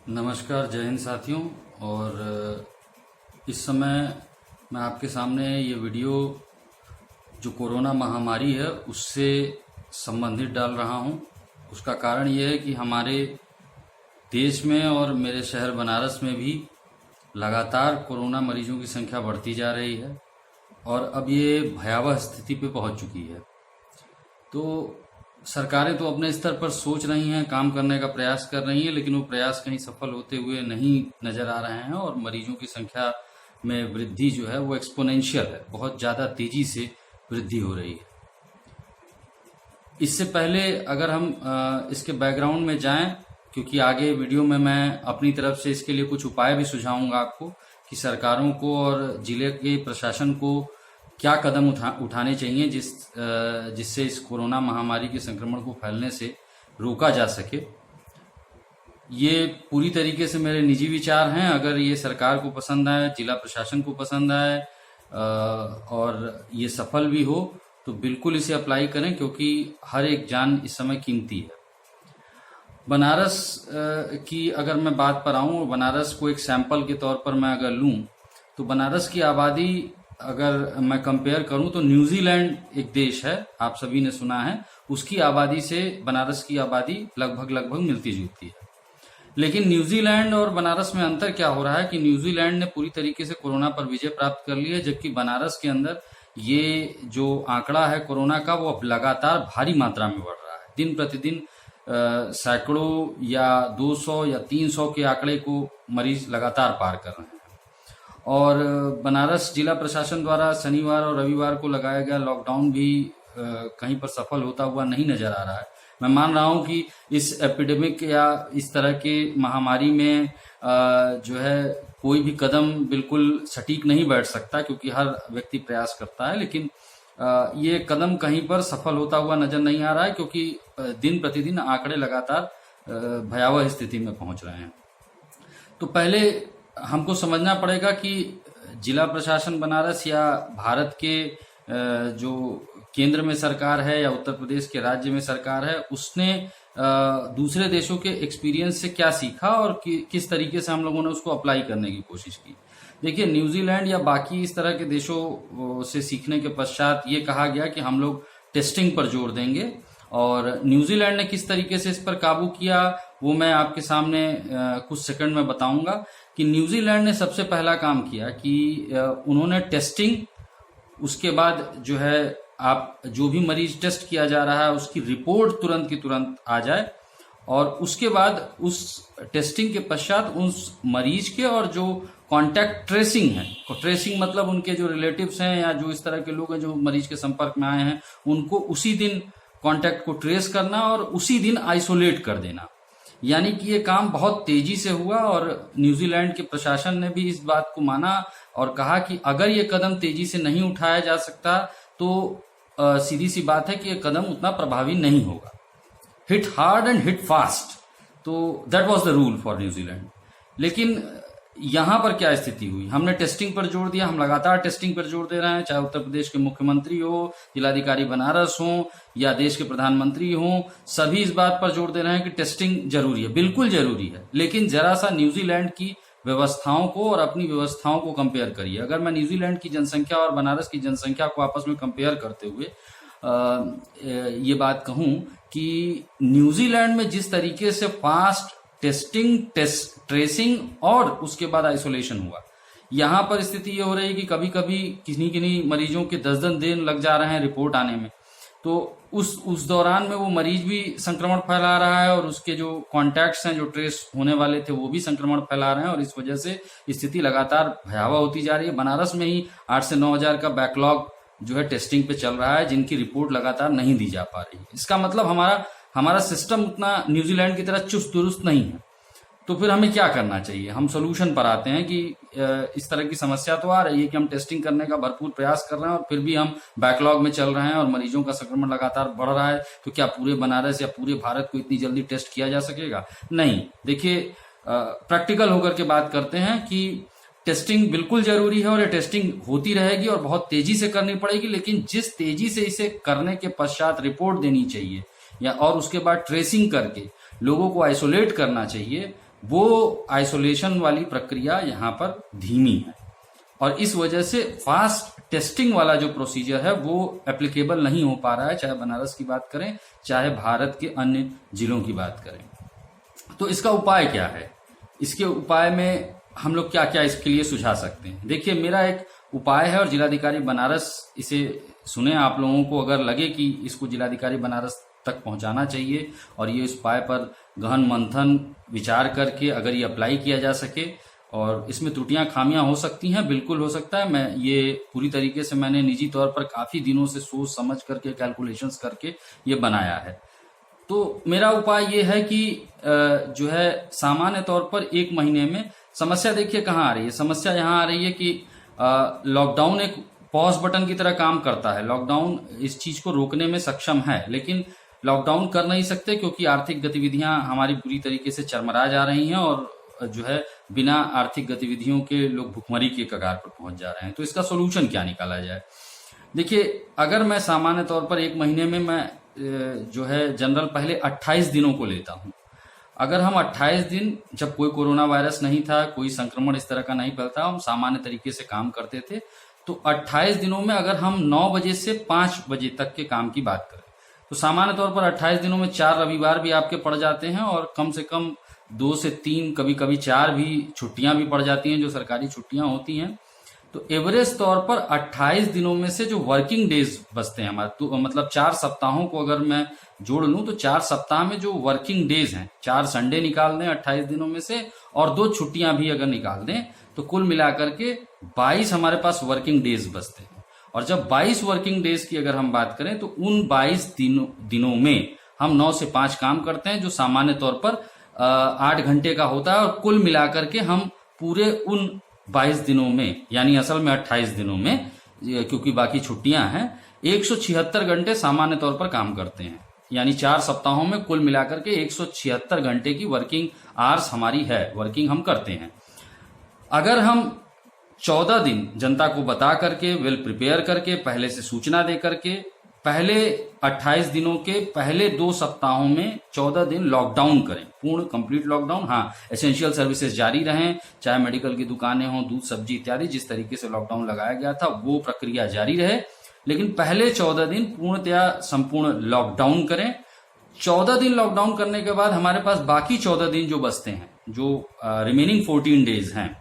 नमस्कार, जय हिंद साथियों। और इस समय मैं आपके सामने ये वीडियो जो कोरोना महामारी है उससे संबंधित डाल रहा हूँ। उसका कारण ये है कि हमारे देश में और मेरे शहर बनारस में भी लगातार कोरोना मरीजों की संख्या बढ़ती जा रही है और अब ये भयावह स्थिति पे पहुंच चुकी है। तो सरकारें तो अपने स्तर पर सोच रही हैं, काम करने का प्रयास कर रही हैं, लेकिन वो प्रयास कहीं सफल होते हुए नहीं नजर आ रहे हैं और मरीजों की संख्या में वृद्धि जो है वो एक्सपोनेंशियल है, बहुत ज़्यादा तेजी से वृद्धि हो रही है। इससे पहले अगर हम इसके बैकग्राउंड में जाएं, क्योंकि आगे वीडियो में मैं अपनी तरफ से इसके लिए कुछ उपाय भी सुझाऊंगा आपको कि सरकारों को और जिले के प्रशासन को क्या कदम उठाने चाहिए जिससे इस कोरोना महामारी के संक्रमण को फैलने से रोका जा सके। ये पूरी तरीके से मेरे निजी विचार हैं। अगर ये सरकार को पसंद आए, जिला प्रशासन को पसंद आए और ये सफल भी हो तो बिल्कुल इसे अप्लाई करें, क्योंकि हर एक जान इस समय कीमती है। बनारस की अगर मैं बात पर आऊं, बनारस को एक सैंपल के तौर पर मैं अगर लूं तो बनारस की आबादी अगर मैं कंपेयर करूं तो न्यूजीलैंड एक देश है, आप सभी ने सुना है, उसकी आबादी से बनारस की आबादी लगभग मिलती जुलती है। लेकिन न्यूजीलैंड और बनारस में अंतर क्या हो रहा है कि न्यूजीलैंड ने पूरी तरीके से कोरोना पर विजय प्राप्त कर ली है, जबकि बनारस के अंदर ये जो आंकड़ा है कोरोना का वो अब लगातार भारी मात्रा में बढ़ रहा है। दिन प्रतिदिन सैकड़ों या 200 या 300 के आंकड़े को मरीज लगातार पार कर रहे हैं। और बनारस जिला प्रशासन द्वारा शनिवार और रविवार को लगाया गया लॉकडाउन भी कहीं पर सफल होता हुआ नहीं नजर आ रहा है। मैं मान रहा हूं कि इस एपिडेमिक या इस तरह के महामारी में जो है कोई भी कदम बिल्कुल सटीक नहीं बैठ सकता, क्योंकि हर व्यक्ति प्रयास करता है, लेकिन ये कदम कहीं पर सफल होता हुआ नजर नहीं आ रहा है, क्योंकि दिन प्रतिदिन आंकड़े लगातार भयावह स्थिति में पहुंच रहे हैं। तो पहले हमको समझना पड़ेगा कि जिला प्रशासन बनारस या भारत के जो केंद्र में सरकार है या उत्तर प्रदेश के राज्य में सरकार है, उसने दूसरे देशों के एक्सपीरियंस से क्या सीखा और किस तरीके से हम लोगों ने उसको अप्लाई करने की कोशिश की। देखिए, न्यूजीलैंड या बाकी इस तरह के देशों से सीखने के पश्चात ये कहा गया कि हम लोग टेस्टिंग पर जोर देंगे, और न्यूजीलैंड ने किस तरीके से इस पर काबू किया वो मैं आपके सामने कुछ सेकंड में बताऊंगा। कि न्यूजीलैंड ने सबसे पहला काम किया कि उन्होंने टेस्टिंग, उसके बाद जो है आप जो भी मरीज टेस्ट किया जा रहा है उसकी रिपोर्ट तुरंत की तुरंत आ जाए, और उसके बाद उस टेस्टिंग के पश्चात उस मरीज के और जो कांटेक्ट ट्रेसिंग है, ट्रेसिंग मतलब उनके जो रिलेटिव्स हैं या जो इस तरह के लोग हैं जो मरीज के संपर्क में आए हैं, उनको उसी दिन कांटेक्ट को ट्रेस करना और उसी दिन आइसोलेट कर देना। यानी कि ये काम बहुत तेजी से हुआ, और न्यूजीलैंड के प्रशासन ने भी इस बात को माना और कहा कि अगर ये कदम तेजी से नहीं उठाया जा सकता तो सीधी सी बात है कि ये कदम उतना प्रभावी नहीं होगा। Hit hard and hit fast, तो that was the rule for New Zealand. लेकिन यहां पर क्या स्थिति हुई, हमने टेस्टिंग पर जोर दिया, हम लगातार टेस्टिंग पर जोर दे रहे हैं, चाहे उत्तर प्रदेश के मुख्यमंत्री हो, जिलाधिकारी बनारस हो या देश के प्रधानमंत्री हो, सभी इस बात पर जोर दे रहे हैं कि टेस्टिंग जरूरी है, बिल्कुल जरूरी है। लेकिन जरा सा न्यूजीलैंड की व्यवस्थाओं को और अपनी व्यवस्थाओं को कंपेयर करिए। अगर मैं न्यूजीलैंड की जनसंख्या और बनारस की जनसंख्या को आपस में कंपेयर करते हुए ये बात कहूं कि न्यूजीलैंड में जिस तरीके से फास्ट टेस्टिंग, ट्रेसिंग और उसके बाद आइसोलेशन हुआ, यहां पर स्थिति ये हो रही है कि कभी कभी किन्हीं मरीजों के 10-10 दिन लग जा रहे हैं रिपोर्ट आने में। तो उस दौरान में वो मरीज भी संक्रमण फैला रहा है और उसके जो कॉन्टैक्ट्स हैं जो ट्रेस होने वाले थे वो भी संक्रमण फैला रहे हैं, और इस वजह से स्थिति लगातार भयावह होती जा रही है। बनारस में ही 8 से 9 हजार का बैकलॉग जो है टेस्टिंग पे चल रहा है, जिनकी रिपोर्ट लगातार नहीं दी जा पा रही है। इसका मतलब हमारा सिस्टम उतना न्यूजीलैंड की तरह चुस्त दुरुस्त नहीं है। तो फिर हमें क्या करना चाहिए, हम सोल्यूशन पर आते हैं कि इस तरह की समस्या तो आ रही है कि हम टेस्टिंग करने का भरपूर प्रयास कर रहे हैं और फिर भी हम बैकलॉग में चल रहे हैं और मरीजों का संक्रमण लगातार बढ़ रहा है। तो क्या पूरे बनारस या पूरे भारत को इतनी जल्दी टेस्ट किया जा सकेगा? नहीं। देखिए, प्रैक्टिकल होकर के बात करते हैं कि टेस्टिंग बिल्कुल जरूरी है और ये टेस्टिंग होती रहेगी और बहुत तेजी से करनी पड़ेगी, लेकिन जिस तेजी से इसे करने के पश्चात रिपोर्ट देनी चाहिए या और उसके बाद ट्रेसिंग करके लोगों को आइसोलेट करना चाहिए, वो आइसोलेशन वाली प्रक्रिया यहाँ पर धीमी है और इस वजह से फास्ट टेस्टिंग वाला जो प्रोसीजर है वो एप्लीकेबल नहीं हो पा रहा है, चाहे बनारस की बात करें चाहे भारत के अन्य जिलों की बात करें। तो इसका उपाय क्या है? इसके उपाय में हम लोग क्या क्या इसके लिए सुझा सकते हैं? देखिए, मेरा एक उपाय है और जिलाधिकारी बनारस इसे सुने। आप लोगों को अगर लगे कि इसको जिलाधिकारी बनारस तक पहुंचाना चाहिए और ये इस उपाय पर गहन मंथन विचार करके अगर ये अप्लाई किया जा सके, और इसमें त्रुटियां खामियां हो सकती हैं, बिल्कुल हो सकता है। मैं ये पूरी तरीके से मैंने निजी तौर पर काफी दिनों से सोच समझ करके कैलकुलेशंस करके ये बनाया है। तो मेरा उपाय ये है कि जो है सामान्य तौर पर 1 महीने में समस्या देखिए कहाँ आ रही है। समस्या यहाँ आ रही है कि लॉकडाउन एक पॉज बटन की तरह काम करता है। लॉकडाउन इस चीज को रोकने में सक्षम है, लेकिन लॉकडाउन कर नहीं सकते क्योंकि आर्थिक गतिविधियां हमारी पूरी तरीके से चरमरा जा रही हैं और जो है बिना आर्थिक गतिविधियों के लोग भुखमरी के कगार पर पहुंच जा रहे हैं। तो इसका सोल्यूशन क्या निकाला जाए? देखिए, अगर मैं सामान्य तौर पर 1 महीने में मैं जो है जनरल पहले 28 दिनों को लेता हूं। अगर हम 28 दिन, जब कोई कोरोना वायरस नहीं था, कोई संक्रमण इस तरह का नहीं फैलता, हम सामान्य तरीके से काम करते थे, तो 28 दिनों में अगर हम 9 बजे से 5 बजे तक के काम की बात करें तो सामान्य तौर पर 28 दिनों में 4 रविवार भी आपके पड़ जाते हैं और कम से कम 2 से 3, कभी कभी 4 भी छुट्टियां भी पड़ जाती हैं जो सरकारी छुट्टियां होती हैं। तो एवरेज तौर पर 28 दिनों में से जो वर्किंग डेज बचते हैं हमारे, तो मतलब 4 सप्ताहों को अगर मैं जोड़ लूं तो 4 सप्ताह में जो वर्किंग डेज हैं, 4 संडे निकाल दें 28 दिनों में से और 2 छुट्टियां भी अगर निकाल दें तो कुल मिलाकर के 22 हमारे पास वर्किंग डेज बचते हैं। और जब 22 वर्किंग डेज की अगर हम बात करें तो उन 22 दिनों में हम 9 से 5 काम करते हैं, जो सामान्य तौर पर 8 घंटे का होता है, और कुल मिलाकर के हम पूरे उन 22 दिनों में, यानी असल में 28 दिनों में, क्योंकि बाकी छुट्टियां हैं, 176 घंटे सामान्य तौर पर काम करते हैं। यानी 4 सप्ताहों में कुल मिलाकर के 176 घंटे की वर्किंग आवर्स हमारी है, वर्किंग हम करते हैं। अगर हम 14 दिन जनता को बता करके, वेल प्रिपेयर करके, पहले से सूचना दे करके, पहले 28 दिनों के पहले 2 सप्ताहों में 14 दिन लॉकडाउन करें, पूर्ण कंप्लीट लॉकडाउन। हाँ, एसेंशियल सर्विसेज जारी रहें, चाहे मेडिकल की दुकानें हों, दूध सब्जी इत्यादि, जिस तरीके से लॉकडाउन लगाया गया था वो प्रक्रिया जारी रहे, लेकिन पहले 14 दिन पूर्णतया संपूर्ण लॉकडाउन करें। 14 दिन लॉकडाउन करने के बाद हमारे पास बाकी 14 दिन जो बचते हैं, जो रिमेनिंग 14 डेज हैं,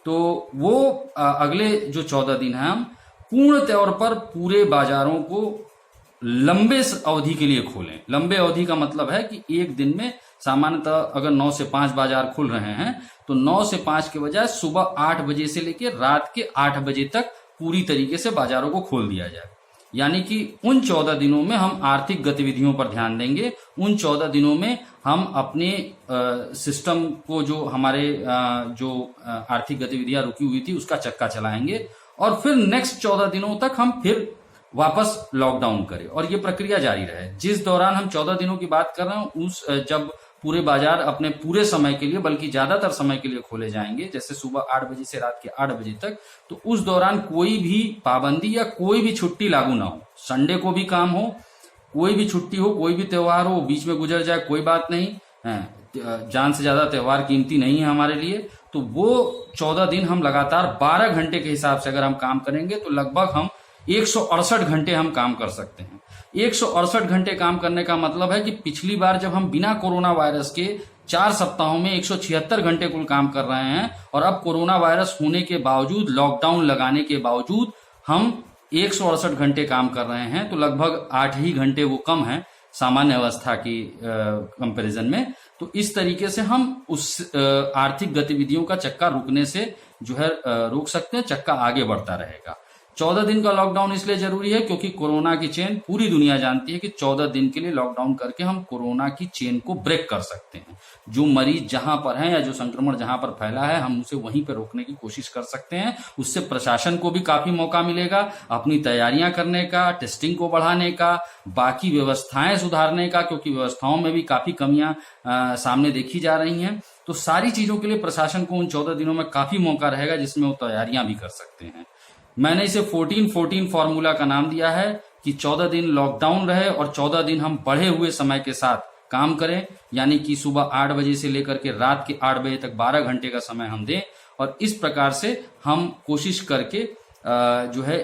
तो वो अगले जो 14 दिन हैं हम पूर्ण तौर पर पूरे बाजारों को लंबे अवधि के लिए खोलें। लंबे अवधि का मतलब है कि एक दिन में सामान्यतः अगर 9 से 5 बाजार खुल रहे हैं तो 9 से 5 के बजाय सुबह 8 बजे से लेकर रात के 8 बजे तक पूरी तरीके से बाजारों को खोल दिया जाए। यानी कि उन 14 दिनों में हम आर्थिक गतिविधियों पर ध्यान देंगे। उन 14 दिनों में हम अपने सिस्टम को, जो हमारे जो आर्थिक गतिविधियां रुकी हुई थी, उसका चक्का चलाएंगे और फिर नेक्स्ट 14 दिनों तक हम फिर वापस लॉकडाउन करें और ये प्रक्रिया जारी रहे। जिस दौरान हम 14 दिनों की बात कर रहे हैं, उस जब पूरे बाजार अपने पूरे समय के लिए, बल्कि ज्यादातर समय के लिए खोले जाएंगे, जैसे सुबह 8 बजे से रात के 8 बजे तक, तो उस दौरान कोई भी पाबंदी या कोई भी छुट्टी लागू ना हो। संडे को भी काम हो, कोई भी छुट्टी हो, कोई भी त्योहार हो, बीच में गुजर जाए, कोई बात नहीं है। जान से ज्यादा त्योहार कीमती नहीं है हमारे लिए। तो वो 14 दिन हम लगातार 12 घंटे के हिसाब से अगर हम काम करेंगे तो लगभग हम 168 घंटे हम काम कर सकते हैं। 168 घंटे काम करने का मतलब है कि पिछली बार जब हम बिना कोरोना वायरस के 4 सप्ताहों में 176 घंटे कुल काम कर रहे हैं, और अब कोरोना वायरस होने के बावजूद, लॉकडाउन लगाने के बावजूद हम 168 घंटे काम कर रहे हैं, तो लगभग 8 ही घंटे वो कम है सामान्य अवस्था की कंपैरिजन में। तो इस तरीके से हम उस आर्थिक गतिविधियों का चक्का रुकने से जो है रोक सकते हैं, चक्का आगे बढ़ता रहेगा। 14 दिन का लॉकडाउन इसलिए जरूरी है क्योंकि कोरोना की चेन, पूरी दुनिया जानती है कि 14 दिन के लिए लॉकडाउन करके हम कोरोना की चेन को ब्रेक कर सकते हैं। जो मरीज जहां पर है या जो संक्रमण जहां पर फैला है, हम उसे वहीं पर रोकने की कोशिश कर सकते हैं। उससे प्रशासन को भी काफी मौका मिलेगा अपनी तैयारियां करने का, टेस्टिंग को बढ़ाने का, बाकी व्यवस्थाएं सुधारने का, क्योंकि व्यवस्थाओं में भी काफी कमियां सामने देखी जा रही हैं। तो सारी चीजों के लिए प्रशासन को उन 14 दिनों में काफी मौका रहेगा जिसमें वो तैयारियां भी कर सकते हैं। मैंने इसे 14-14 फॉर्मूला का नाम दिया है कि 14 दिन लॉकडाउन रहे और 14 दिन हम बढ़े हुए समय के साथ काम करें, यानी कि सुबह 8 बजे से लेकर के रात के 8 बजे तक 12 घंटे का समय हम दें, और इस प्रकार से हम कोशिश करके जो है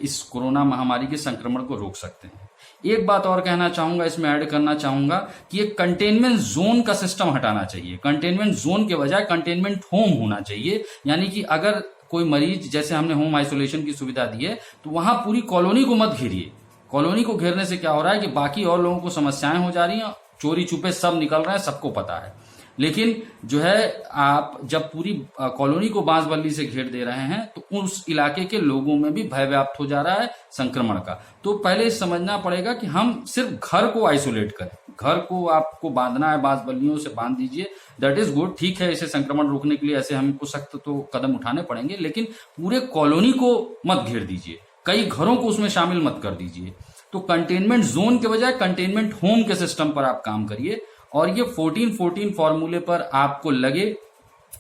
इस कोरोना महामारी के संक्रमण को रोक सकते हैं। एक बात और कहना चाहूंगा, इसमें ऐड करना चाहूंगा कि एक कंटेनमेंट जोन का सिस्टम हटाना चाहिए। कंटेनमेंट जोन के बजाय कंटेनमेंट होम होना चाहिए, यानी कि अगर कोई मरीज, जैसे हमने होम आइसोलेशन की सुविधा दी है, तो वहां पूरी कॉलोनी को मत घेरिए। कॉलोनी को घेरने से क्या हो रहा है कि बाकी और लोगों को समस्याएं हो जा रही हैं, चोरी छुपे सब निकल रहे हैं, सबको पता है। लेकिन जो है आप जब पूरी कॉलोनी को बांस बल्ली से घेर दे रहे हैं, तो उस इलाके के लोगों में भी भय व्याप्त हो जा रहा है संक्रमण का। तो पहले समझना पड़ेगा कि हम सिर्फ घर को आइसोलेट करें। घर को आपको बांधना है, बांस बल्लियों से बांध दीजिए, दैट इज गुड, ठीक है। इसे संक्रमण रोकने के लिए ऐसे हमको सख्त तो कदम उठाने पड़ेंगे, लेकिन पूरे कॉलोनी को मत घेर दीजिए, कई घरों को उसमें शामिल मत कर दीजिए। तो कंटेनमेंट जोन के बजाय कंटेनमेंट होम के सिस्टम पर आप काम करिए। और ये 14-14 फॉर्मूले पर आपको लगे,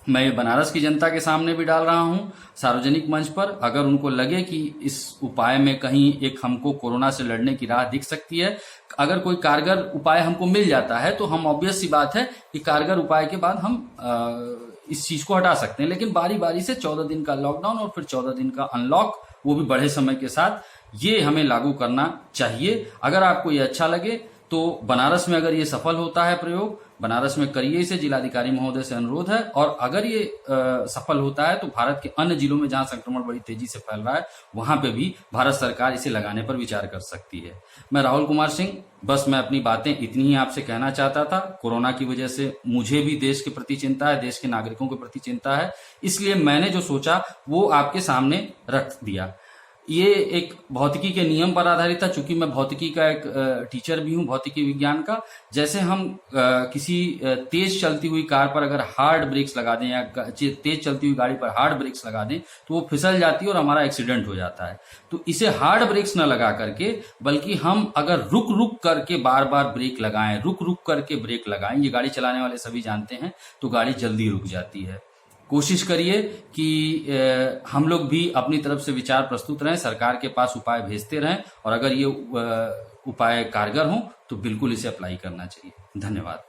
मैं बनारस की जनता के सामने भी डाल रहा हूं सार्वजनिक मंच पर, अगर उनको लगे कि इस उपाय में कहीं एक हमको कोरोना से लड़ने की राह दिख सकती है, अगर कोई कारगर उपाय हमको मिल जाता है, तो हम ऑब्वियस सी बात है कि कारगर उपाय के बाद हम इस चीज को हटा सकते हैं। लेकिन बारी बारी से 14 दिन का लॉकडाउन और फिर 14 दिन का अनलॉक, वो भी बढ़े समय के साथ, ये हमें लागू करना चाहिए। अगर आपको ये अच्छा लगे तो बनारस में अगर ये सफल होता है प्रयोग, बनारस में करिए इसे, जिलाधिकारी महोदय से अनुरोध है। और अगर ये सफल होता है तो भारत के अन्य जिलों में जहां संक्रमण बड़ी तेजी से फैल रहा है, वहां पे भी भारत सरकार इसे लगाने पर विचार कर सकती है। मैं राहुल कुमार सिंह, बस मैं अपनी बातें इतनी ही आपसे कहना चाहता था। कोरोना की वजह से मुझे भी देश के प्रति चिंता है, देश के नागरिकों के प्रति चिंता है, इसलिए मैंने जो सोचा वो आपके सामने रख दिया। ये एक भौतिकी के नियम पर आधारित था, चूंकि मैं भौतिकी का एक टीचर भी हूं, भौतिकी विज्ञान का। जैसे हम किसी तेज चलती हुई कार पर अगर हार्ड ब्रेक्स लगा दें, या तेज चलती हुई गाड़ी पर हार्ड ब्रेक्स लगा दें, तो वो फिसल जाती है और हमारा एक्सीडेंट हो जाता है। तो इसे हार्ड ब्रेक्स न लगा करके, बल्कि हम अगर रुक रुक करके बार बार ब्रेक लगाएं, रुक रुक करके ब्रेक लगाएं, ये गाड़ी चलाने वाले सभी जानते हैं, तो गाड़ी जल्दी रुक जाती है। कोशिश करिए कि हम लोग भी अपनी तरफ से विचार प्रस्तुत रहें, सरकार के पास उपाय भेजते रहें, और अगर ये उपाय कारगर हों तो बिल्कुल इसे अप्लाई करना चाहिए। धन्यवाद।